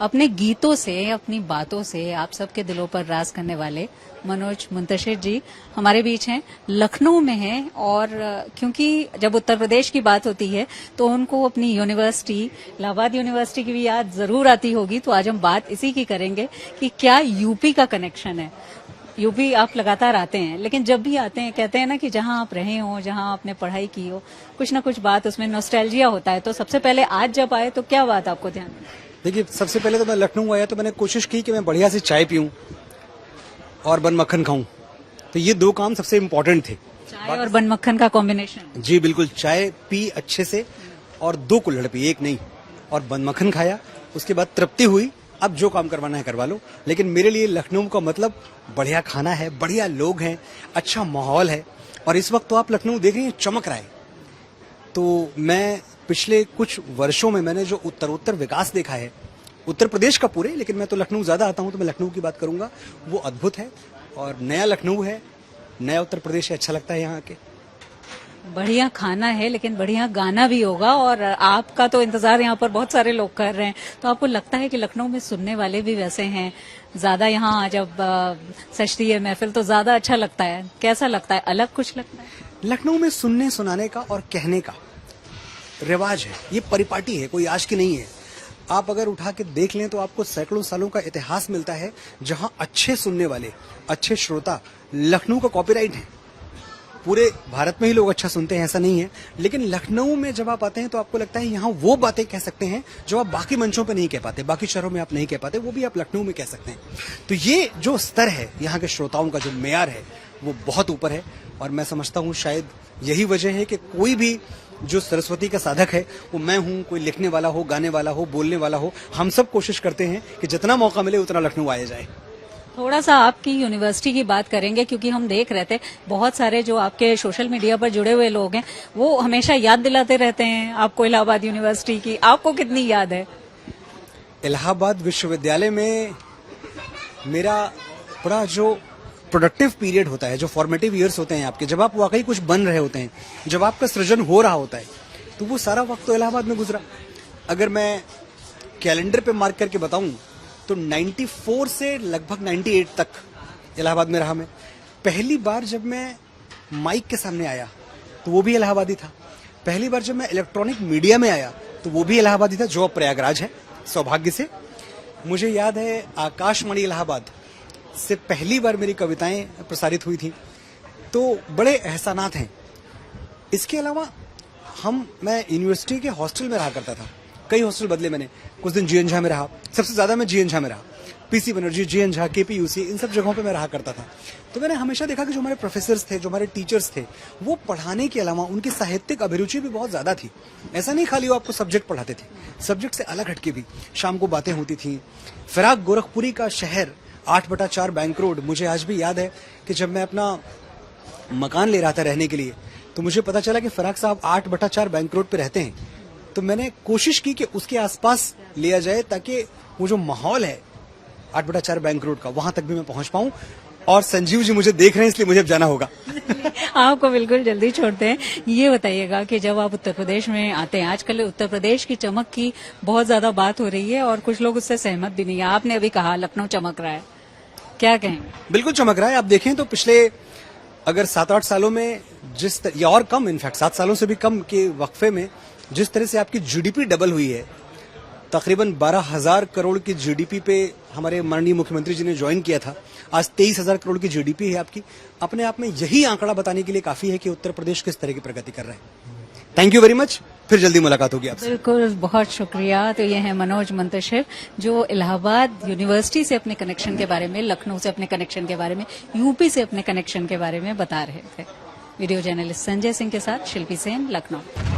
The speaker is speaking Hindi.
अपने गीतों से, अपनी बातों से आप सबके दिलों पर राज करने वाले मनोज मुंतशिर जी हमारे बीच हैं, लखनऊ में हैं। और क्योंकि जब उत्तर प्रदेश की बात होती है तो उनको अपनी यूनिवर्सिटी, इलाहाबाद यूनिवर्सिटी की भी याद जरूर आती होगी। तो आज हम बात इसी की करेंगे कि क्या यूपी का कनेक्शन है। यूपी आप लगातार आते हैं, लेकिन जब भी आते हैं कहते हैं ना कि जहां आप रहे हो, जहां आपने पढ़ाई की हो, कुछ ना कुछ बात उसमें नॉस्टैल्जिया होता है। तो सबसे पहले आज जब आए तो क्या बात आपको ध्यान में? देखिए, सबसे पहले तो मैं लखनऊ आया तो मैंने कोशिश की कि मैं बढ़िया से चाय पीऊं और बन मक्खन खाऊं। तो ये दो काम सबसे इम्पोर्टेंट थे। चाय और बन मक्खन का कॉम्बिनेशन? जी बिल्कुल, चाय पी अच्छे से और 2 कुल्हड़ पी, एक नहीं, और बन मक्खन खाया। उसके बाद तृप्ति हुई, अब जो काम करवाना है करवा लो। लेकिन मेरे लिए लखनऊ का मतलब बढ़िया खाना है, बढ़िया लोग हैं, अच्छा माहौल है। और इस वक्त तो आप लखनऊ देख रही हैं, चमक रहा है। तो मैं पिछले कुछ वर्षों में मैंने जो उत्तरोत्तर विकास देखा है उत्तर प्रदेश का पूरे, लेकिन मैं तो लखनऊ ज्यादा आता हूं तो मैं लखनऊ की बात करूंगा, वो अद्भुत है। और नया लखनऊ है, नया उत्तर प्रदेश है, अच्छा लगता है यहाँ के। बढ़िया खाना है, लेकिन बढ़िया गाना भी होगा। और आपका तो इंतजार यहाँ पर बहुत सारे लोग कर रहे हैं। तो आपको लगता है कि लखनऊ में सुनने वाले भी वैसे हैं ज्यादा? यहाँ जब सजती है महफिल तो ज्यादा अच्छा लगता है। कैसा लगता है? अलग कुछ लगता है? लखनऊ में सुनने सुनाने का और कहने का रिवाज है, ये परिपाटी है, कोई आज की नहीं है। आप अगर उठा के देख लें तो आपको सैकड़ों सालों का इतिहास मिलता है, जहां अच्छे सुनने वाले, अच्छे श्रोता लखनऊ का कॉपीराइट है। पूरे भारत में ही लोग अच्छा सुनते हैं ऐसा नहीं है, लेकिन लखनऊ में जब आप आते हैं तो आपको लगता है यहाँ वो बातें कह सकते हैं जो आप बाकी मंचों पे नहीं कह पाते, बाकी शहरों में आप नहीं कह पाते, वो भी आप लखनऊ में कह सकते हैं। तो ये जो स्तर है यहाँ के श्रोताओं का, जो मेयार है, वो बहुत ऊपर है। और मैं समझता हूँ शायद यही वजह है कि कोई भी जो सरस्वती का साधक है, वो मैं हूँ, कोई लिखने वाला हो, गाने वाला हो, बोलने वाला हो, हम सब कोशिश करते हैं कि जितना मौका मिले उतना लखनऊ आया जाए। थोड़ा सा आपकी यूनिवर्सिटी की बात करेंगे, क्योंकि हम देख रहे थे बहुत सारे जो आपके सोशल मीडिया पर जुड़े हुए लोग हैं वो हमेशा याद दिलाते रहते हैं आपको इलाहाबाद यूनिवर्सिटी की। आपको कितनी याद है? इलाहाबाद विश्वविद्यालय में मेरा बड़ा जो प्रोडक्टिव पीरियड होता है, जो फॉर्मेटिव ईयर्स होते हैं आपके, जब आप वाकई कुछ बन रहे होते हैं, जब आपका सृजन हो रहा होता है, तो वो सारा वक्त तो इलाहाबाद में गुजरा। अगर मैं कैलेंडर पे मार्क करके बताऊं तो 94 से लगभग 98 तक इलाहाबाद में रहा मैं। पहली बार जब मैं माइक के सामने आया तो वो भी इलाहाबादी था। पहली बार जब मैं इलेक्ट्रॉनिक मीडिया में आया तो वो भी इलाहाबादी था, जो अब प्रयागराज है, सौभाग्य से। मुझे याद है आकाशवाणी इलाहाबाद से पहली बार मेरी कविताएं प्रसारित हुई थी। तो बड़े एहसानात हैं। इसके अलावा मैं यूनिवर्सिटी के हॉस्टल में रहा करता था। कई हॉस्टल बदले मैंने, कुछ दिन जीएन झा में रहा, सबसे ज्यादा मैं जीएन झा में रहा। पीसी बनर्जी, जीएन झा, केपीयूसी, इन सब जगहों पे मैं रहा करता था। तो मैंने हमेशा देखा कि जो हमारे प्रोफेसर्स थे, जो हमारे टीचर्स थे, वो पढ़ाने के अलावा उनकी साहित्यिक अभिरुचि भी बहुत ज्यादा थी। ऐसा नहीं खाली वो आपको सब्जेक्ट पढ़ाते थे, सब्जेक्ट से अलग हटके भी शाम को बातें होती थी। फिराक गोरखपुरी का शहर, 8/4 बैंक रोड, मुझे आज भी याद है कि जब मैं अपना मकान ले रहा था रहने के लिए तो मुझे पता चला कि फिराक साहब 8/4 बैंक रोड पे रहते हैं। तो मैंने कोशिश की कि उसके आसपास लिया जाए ताकि वो जो माहौल है 8/4 बैंक रोड का, वहां तक भी मैं पहुंच पाऊं। और संजीव जी मुझे देख रहे हैं, इसलिए मुझे अब जाना होगा। आपको बिल्कुल जल्दी छोड़ते हैं। ये बताइएगा कि जब आप उत्तर प्रदेश में आते हैं, आजकल उत्तर प्रदेश की चमक की बहुत ज्यादा बात हो रही है और कुछ लोग उससे सहमत भी नहीं है। आपने अभी कहा लखनऊ चमक रहा है, क्या कहेंगे? बिल्कुल चमक रहा है। आप देखें तो पिछले अगर 7-8 सालों में या और कम, इनफैक्ट 7 सालों से भी कम के वक्फे में जिस तरह से आपकी जीडीपी डबल हुई है, तकरीबन 12,000 करोड़ की जीडीपी पे हमारे माननीय मुख्यमंत्री जी ने ज्वाइन किया था। आज 23,000 करोड़ की जीडीपी है आपकी। अपने आप में यही आंकड़ा बताने के लिए काफी है कि उत्तर प्रदेश किस तरह की प्रगति कर रहा है। Thank you very much. फिर जल्दी मुलाकात होगी आपसे। बिल्कुल, बहुत शुक्रिया। तो ये है मनोज मुंतशिर, जो इलाहाबाद यूनिवर्सिटी से अपने कनेक्शन के बारे में, लखनऊ से अपने कनेक्शन के बारे में, यूपी से अपने कनेक्शन के बारे में बता रहे थे। वीडियो जर्नलिस्ट संजय सिंह के साथ शिल्पी सेन, लखनऊ।